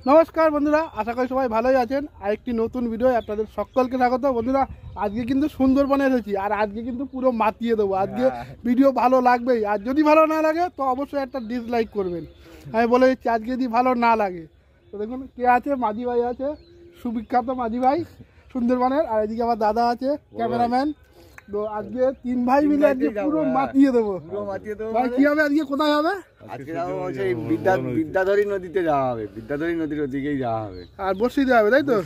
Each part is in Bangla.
নমস্কার বন্ধুরা, আশা করি সবাই ভালোই আছেন। আরেকটি নতুন ভিডিও আপনাদের সকলকে স্বাগত। বন্ধুরা, আজকে কিন্তু সুন্দরবনে এসেছি, আর আজকে কিন্তু পুরো মাতিয়ে দেবো। আজকে ভিডিও ভালো লাগবেই, আর যদি ভালো না লাগে তো অবশ্যই একটা ডিসলাইক করবেন। আমি বলে দিচ্ছি, আজকে যদি ভালো না লাগে তো দেখুন কে আছে। মাঝি ভাই আছে, সুবিখ্যাত মাঝি ভাই সুন্দরবনের। আর এদিকে আমার দাদা আছে, ক্যামেরাম্যান। তো আজকে তিন ভাই মিলে আজকে পুরো মাতিয়ে দেবো। ভাই কি হবে আজকে, কোথায় হবে? আজকে যাবো সেই বিদ্যাধরী নদীতে যাওয়া হবে, বিদ্যাধরী নদীর ওদিকেই যাওয়া হবে। আর বর্ষি দেওয়া হবে, তাই তো?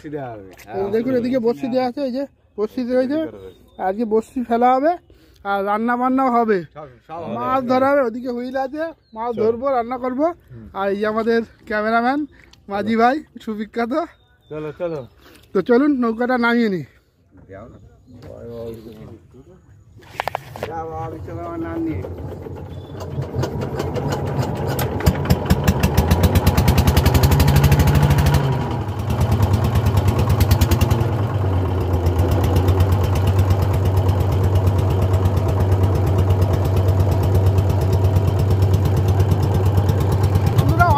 দেখুন এদিকে বর্ষি দেওয়া আছে, এই যে বর্ষি দেওয়া হয়েছে। আজকে বর্ষি ফেলা হবে আর রান্না বান্নাও হবে, মাছ ধরা হবে। ওদিকে হুইল আছে, মাছ ধরবো, রান্না করবো। আর এই আমাদের ক্যামেরাম্যান মাঝি ভাই সুবিখ্যাত। চলো চলো, তো চলুন নৌকাটা নামিয়ে নি। নাম নিয়ে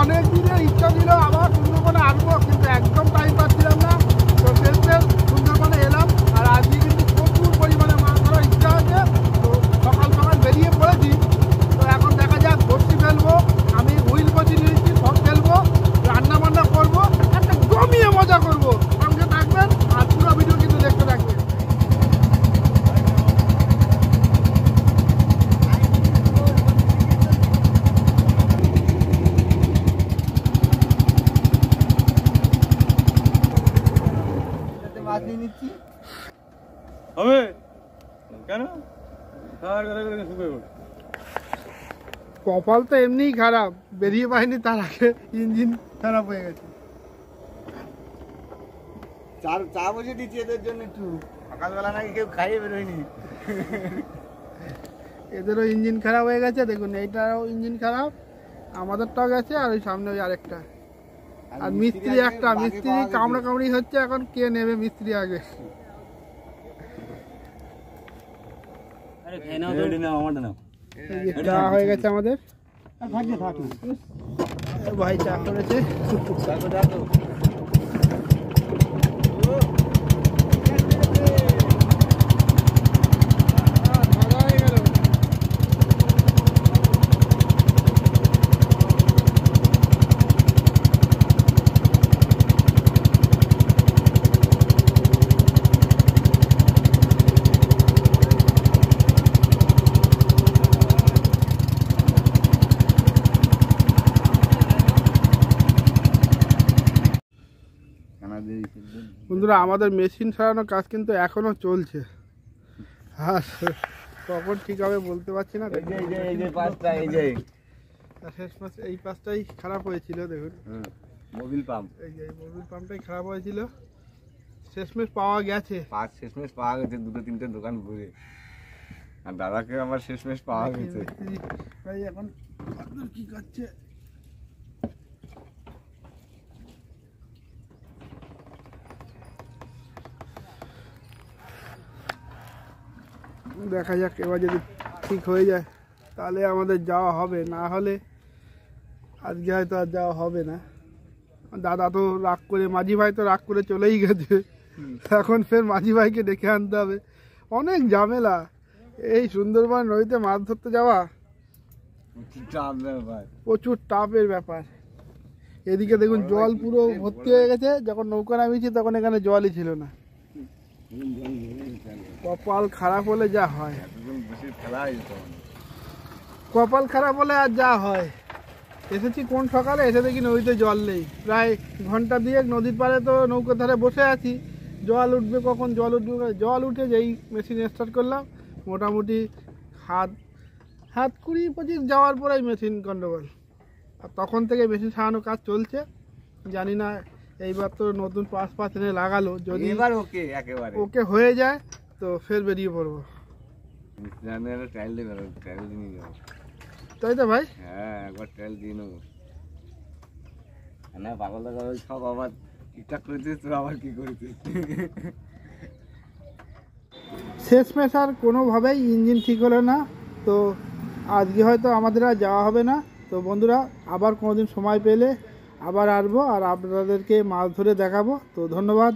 অনেক দিনের ইচ্ছা ছিল আবার সুন্দরবনে আসবো, কিন্তু একদম টাইম পাচ্ছিলাম না। তো শেষে সুন্দরবনে এলাম, আর আজকে কিন্তু প্রচুর পরিমাণে মাছ ধরার ইচ্ছা আছে। তো সকাল সকাল বেরিয়ে পড়েছি। তো এখন দেখা যাক, বড়শি ফেলবো, আমি হুইল বসি নিয়েছি, সব ফেলবো, রান্না বান্না করবো, একটা জমিয়ে মজা করবো। সঙ্গে থাকবেন আর পুরো ভিডিও কিন্তু দেখতে থাকবেন। হবে কেন? কপাল তো এমনিই খারাপ, বেরিয়ে পাইনি তার আগে ইঞ্জিন খারাপ হয়ে গেছে। চা বসে দিচ্ছি এদের জন্য, একটু সকালবেলা নাকি কেউ খাইয়ে বেরোয়নি। এদেরও ইঞ্জিন খারাপ হয়ে গেছে, দেখুন এইটারও ইঞ্জিন খারাপ, আমাদেরটাও গেছে, আর ওই সামনে ওই আরেকটা। আর মিস্ত্রি একটা, মিস্ত্রি কামড়া কামড়ি হচ্ছে, এখন কে নেবে মিস্ত্রি আগে। চা হয়ে গেছে আমাদের, ভাই চা করেছে। বন্ধুরা, আমাদের মেশিন সারানোর কাজ কিন্তু এখনো চলছে, আর কখন ঠিক হবে বলতে পারছি না। শেষ মাস এই পাশটাই খারাপ হয়েছিল, দেখুন মোবিল পাম্প, এই যে মোবিল পাম্পটাই খারাপ হয়েছিল। শেষমেশ পাওয়া গেছে, শেষমেশ পাওয়া গেছে, দুটো তিনটে দোকান ঘুরে। আর দাদাকে আমার শেষমেশ পাওয়া গেছে। ভাই এখন কি করছে? দেখা যাক, এবার যদি ঠিক হয়ে যায় তাহলে আমাদের যাওয়া হবে, না হলে আজকে হয়তো আর যাওয়া হবে না। দাদা তো রাগ করে, মাঝি ভাই তো রাগ করে চলেই গেছে, এখন ফের মাঝি ভাইকে ডেকে আনতে হবে। অনেক ঝামেলা এই সুন্দরবন নদীতে মাছ ধরতে যাওয়া, প্রচুর টাফের ব্যাপার। এদিকে দেখুন জল পুরো ভর্তি হয়ে গেছে, যখন নৌকা নামিয়েছি তখন এখানে জলই ছিল না। কপাল খারাপ হলে যা হয়, কপাল খারাপ হলে আর যা হয়। এসেছি কোন সকালে, এসে দেখি নদীতে জল নেই। প্রায় ঘন্টা দুয়েক নদীর পাড়ে তো নৌকার ধারে বসে আছি, জল উঠবে কখন, জল উঠবে। জল উঠে যেই মেশিন স্টার্ট করলাম, মোটামুটি হাত 20-25 যাওয়ার পরেই মেশিন গন্ডগোল। আর তখন থেকে মেশিন সারানোর কাজ চলছে। জানি না এইবার তো নতুন পাঁচ এনে লাগালো, যদি এবার ওকে একেবারে ওকে হয়ে যায় তো ফের বেরিয়ে পড়বো। তাই তো ভাই? হ্যাঁ, একবার ট্রায়াল দিয়ে নেবো। না পাগল দাদা সব আবার ঠিকঠাক করেছিস, তোর আবার কি করেছিস? শেষমেশ আর কোনোভাবেই ইঞ্জিন ঠিক হলো না। তো আজকে হয়তো আমাদের আর যাওয়া হবে না। তো বন্ধুরা, আবার কোনোদিন সময় পেলে আবার আসবো আর আপনাদেরকে মাছ ধরে দেখাবো। তো ধন্যবাদ।